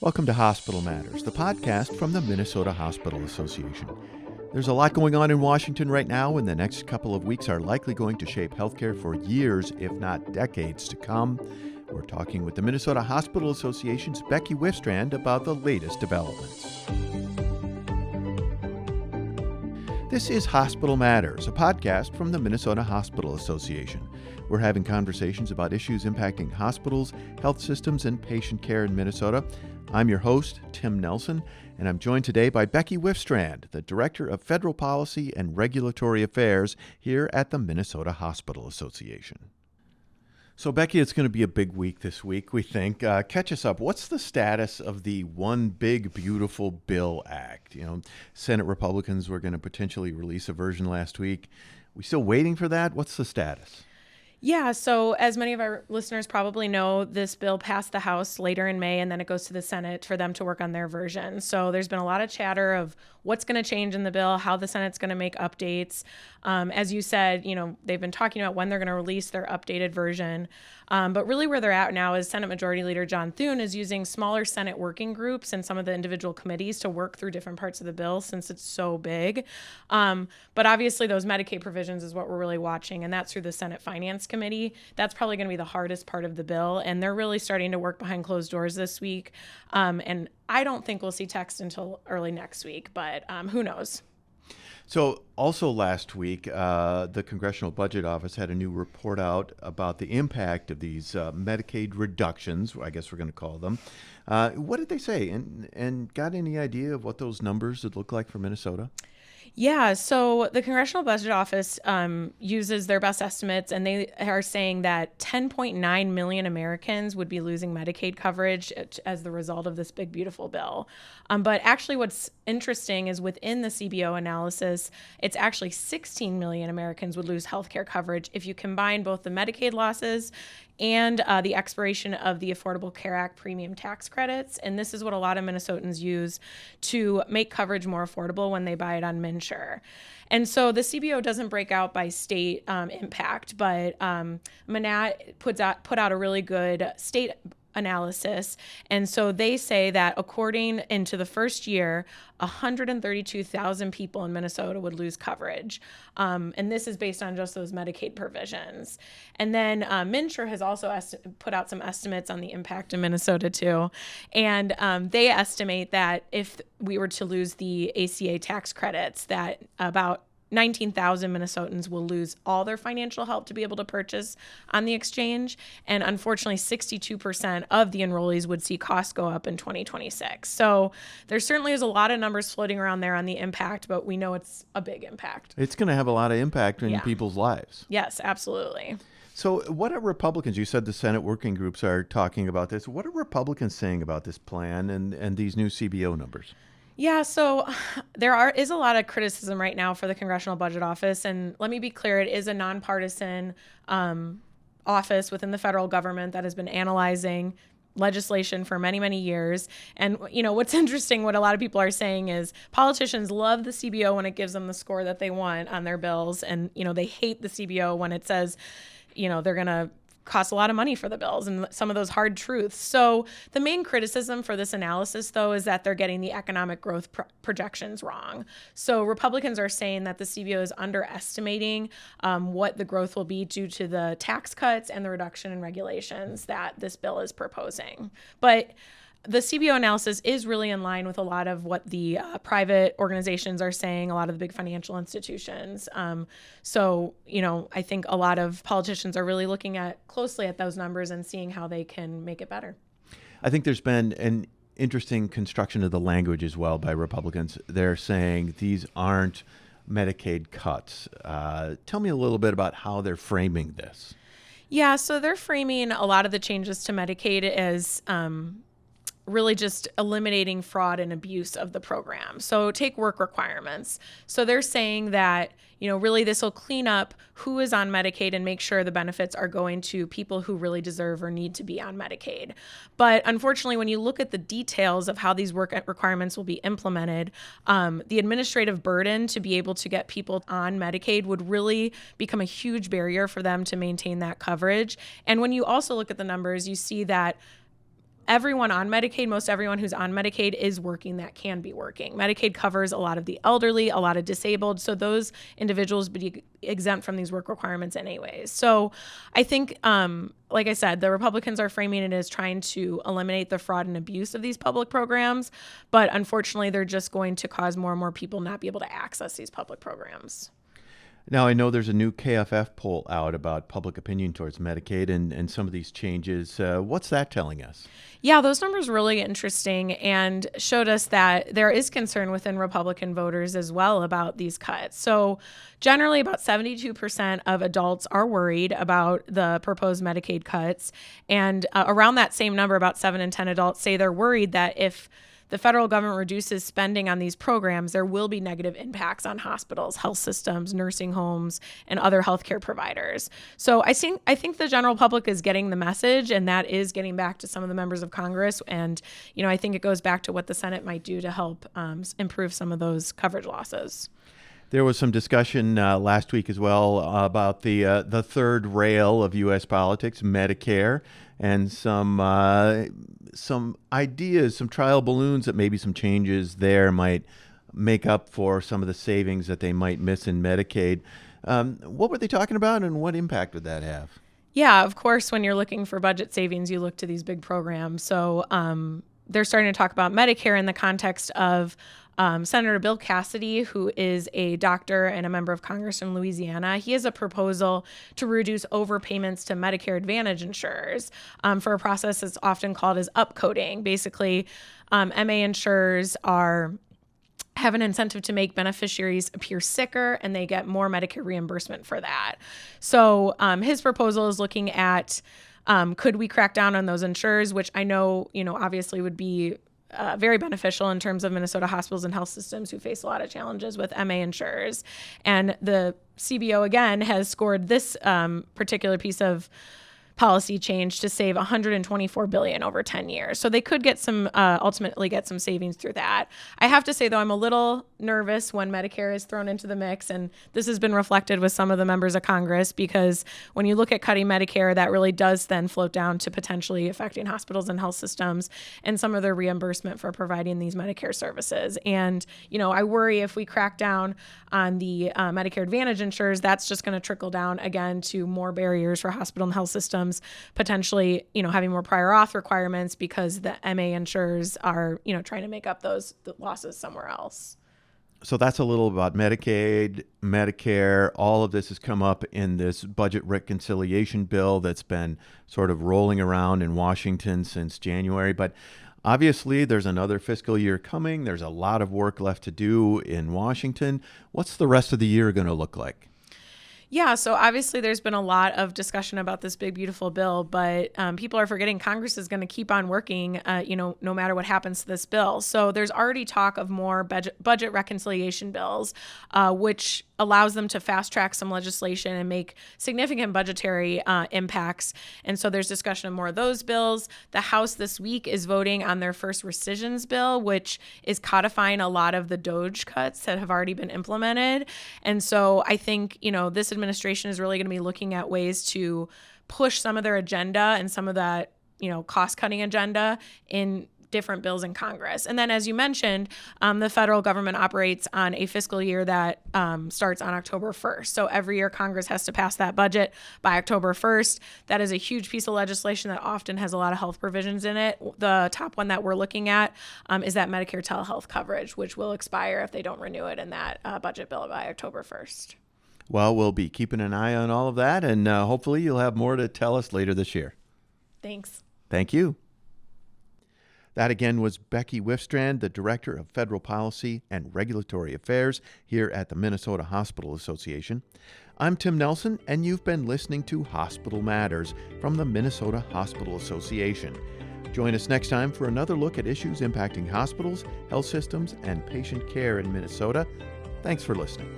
Welcome to Hospital Matters, the podcast from the Minnesota Hospital Association. There's a lot going on in Washington right now, and the next couple of weeks are likely going to shape healthcare for years, if not decades, to come. We're talking with the Minnesota Hospital Association's Becky Wifstrand about the latest developments. This is Hospital Matters, a podcast from the Minnesota Hospital Association. We're having conversations about issues impacting hospitals, health systems, and patient care in Minnesota. I'm your host, Tim Nelson, and I'm joined today by Becky Wifstrand, the Director of Federal Policy and Regulatory Affairs here at the Minnesota Hospital Association. So, Becky, it's going to be a big week this week, we think. Catch us up. What's the status of the One Big Beautiful Bill Act? Senate Republicans were going to potentially release a version last week. We still waiting for that? What's the status? Yeah, so as many of our listeners probably know, this bill passed the House later in May, and then it goes to the Senate for them to work on their version. So there's been a lot of chatter of what's going to change in the bill, how the Senate's going to make updates. As you said, they've been talking about when they're going to release their updated version. But really where they're at now is Senate Majority Leader John Thune is using smaller Senate working groups and some of the individual committees to work through different parts of the bill since it's so big. But obviously those Medicaid provisions is what we're really watching, and that's through the Senate Finance Committee. That's probably going to be the hardest part of the bill, and they're really starting to work behind closed doors this week. And I don't think we'll see text until early next week, but who knows? So also last week, the Congressional Budget Office had a new report out about the impact of these Medicaid reductions, I guess we're going to call them. What did they say? And got any idea of what those numbers would look like for Minnesota? Yeah, so the Congressional Budget Office uses their best estimates, and they are saying that 10.9 million Americans would be losing Medicaid coverage as the result of this big, beautiful bill. But actually what's interesting is within the CBO analysis, it's actually 16 million Americans would lose health care coverage if you combine both the Medicaid losses and the expiration of the Affordable Care Act premium tax credits. And this is what a lot of Minnesotans use to make coverage more affordable when they buy it on MNsure. And so the CBO doesn't break out by state impact, but Manat put out a really good state analysis. And so they say that according into the first year, 132,000 people in Minnesota would lose coverage. And this is based on just those Medicaid provisions. And then MNsure has also put out some estimates on the impact in Minnesota too. And they estimate that if we were to lose the ACA tax credits, that about 19,000 Minnesotans will lose all their financial help to be able to purchase on the exchange. And unfortunately, 62% of the enrollees would see costs go up in 2026. So there certainly is a lot of numbers floating around there on the impact, but we know it's a big impact. It's going to have a lot of impact in people's lives. Yes, absolutely. So what are Republicans? You said the Senate working groups are talking about this. What are Republicans saying about this plan and these new CBO numbers? Yeah, so there is a lot of criticism right now for the Congressional Budget Office. And let me be clear, it is a nonpartisan office within the federal government that has been analyzing legislation for many, many years. And, what's interesting, what a lot of people are saying is politicians love the CBO when it gives them the score that they want on their bills. And, they hate the CBO when it says, they're going to cost a lot of money for the bills and some of those hard truths. So the main criticism for this analysis, though, is that they're getting the economic growth projections wrong. So Republicans are saying that the CBO is underestimating what the growth will be due to the tax cuts and the reduction in regulations that this bill is proposing. But the CBO analysis is really in line with a lot of what the private organizations are saying, a lot of the big financial institutions. So, I think a lot of politicians are really looking closely at those numbers and seeing how they can make it better. I think there's been an interesting construction of the language as well by Republicans. They're saying these aren't Medicaid cuts. Tell me a little bit about how they're framing this. Yeah, so they're framing a lot of the changes to Medicaid as really just eliminating fraud and abuse of the program. So take work requirements. So they're saying that, really this will clean up who is on Medicaid and make sure the benefits are going to people who really deserve or need to be on Medicaid. But unfortunately, when you look at the details of how these work requirements will be implemented, the administrative burden to be able to get people on Medicaid would really become a huge barrier for them to maintain that coverage. And when you also look at the numbers, you see that everyone on Medicaid, most everyone who's on Medicaid is working that can be working. Medicaid covers a lot of the elderly, a lot of disabled, so those individuals be exempt from these work requirements anyways. So I think, like I said, the Republicans are framing it as trying to eliminate the fraud and abuse of these public programs, but unfortunately, they're just going to cause more and more people not be able to access these public programs. Now, I know there's a new KFF poll out about public opinion towards Medicaid and some of these changes. What's that telling us? Yeah, those numbers really interesting and showed us that there is concern within Republican voters as well about these cuts. So generally, about 72% of adults are worried about the proposed Medicaid cuts. And around that same number, about 7 in 10 adults say they're worried that if the federal government reduces spending on these programs, there will be negative impacts on hospitals, health systems, nursing homes, and other healthcare providers. So I think the general public is getting the message, and that is getting back to some of the members of Congress. And, I think it goes back to what the Senate might do to help improve some of those coverage losses. There was some discussion last week as well about the third rail of U.S. politics, Medicare, and some ideas, some trial balloons that maybe some changes there might make up for some of the savings that they might miss in Medicaid. What were they talking about, and what impact would that have? Yeah, of course, when you're looking for budget savings, you look to these big programs. So they're starting to talk about Medicare in the context of Senator Bill Cassidy, who is a doctor and a member of Congress from Louisiana. He has a proposal to reduce overpayments to Medicare Advantage insurers for a process that's often called as upcoding. Basically, MA insurers have an incentive to make beneficiaries appear sicker, and they get more Medicare reimbursement for that. So his proposal is looking at could we crack down on those insurers, which I know, obviously would be very beneficial in terms of Minnesota hospitals and health systems who face a lot of challenges with MA insurers. And the CBO, again, has scored this particular piece of policy change to save $124 billion over 10 years. So they could get ultimately get some savings through that. I have to say, though, I'm a little nervous when Medicare is thrown into the mix, and this has been reflected with some of the members of Congress, because when you look at cutting Medicare, that really does then float down to potentially affecting hospitals and health systems and some of their reimbursement for providing these Medicare services. And, I worry if we crack down on the Medicare Advantage insurers, that's just going to trickle down again to more barriers for hospital and health systems, potentially, having more prior auth requirements because the MA insurers are, trying to make up those losses somewhere else. So that's a little about Medicaid, Medicare. All of this has come up in this budget reconciliation bill that's been sort of rolling around in Washington since January. But obviously, there's another fiscal year coming. There's a lot of work left to do in Washington. What's the rest of the year going to look like? Yeah, so obviously there's been a lot of discussion about this big, beautiful bill, but people are forgetting Congress is going to keep on working, no matter what happens to this bill. So there's already talk of more budget reconciliation bills, which allows them to fast track some legislation and make significant budgetary impacts. And so there's discussion of more of those bills. The House this week is voting on their first rescissions bill, which is codifying a lot of the DOGE cuts that have already been implemented. And so I think, this administration is really going to be looking at ways to push some of their agenda and some of that, cost-cutting agenda in different bills in Congress. And then, as you mentioned, the federal government operates on a fiscal year that starts on October 1st. So every year Congress has to pass that budget by October 1st. That is a huge piece of legislation that often has a lot of health provisions in it. The top one that we're looking at is that Medicare telehealth coverage, which will expire if they don't renew it in that budget bill by October 1st. Well, we'll be keeping an eye on all of that, and hopefully you'll have more to tell us later this year. Thanks. Thank you. That again was Becky Wifstrand, the Director of Federal Policy and Regulatory Affairs here at the Minnesota Hospital Association. I'm Tim Nelson, and you've been listening to Hospital Matters from the Minnesota Hospital Association. Join us next time for another look at issues impacting hospitals, health systems, and patient care in Minnesota. Thanks for listening.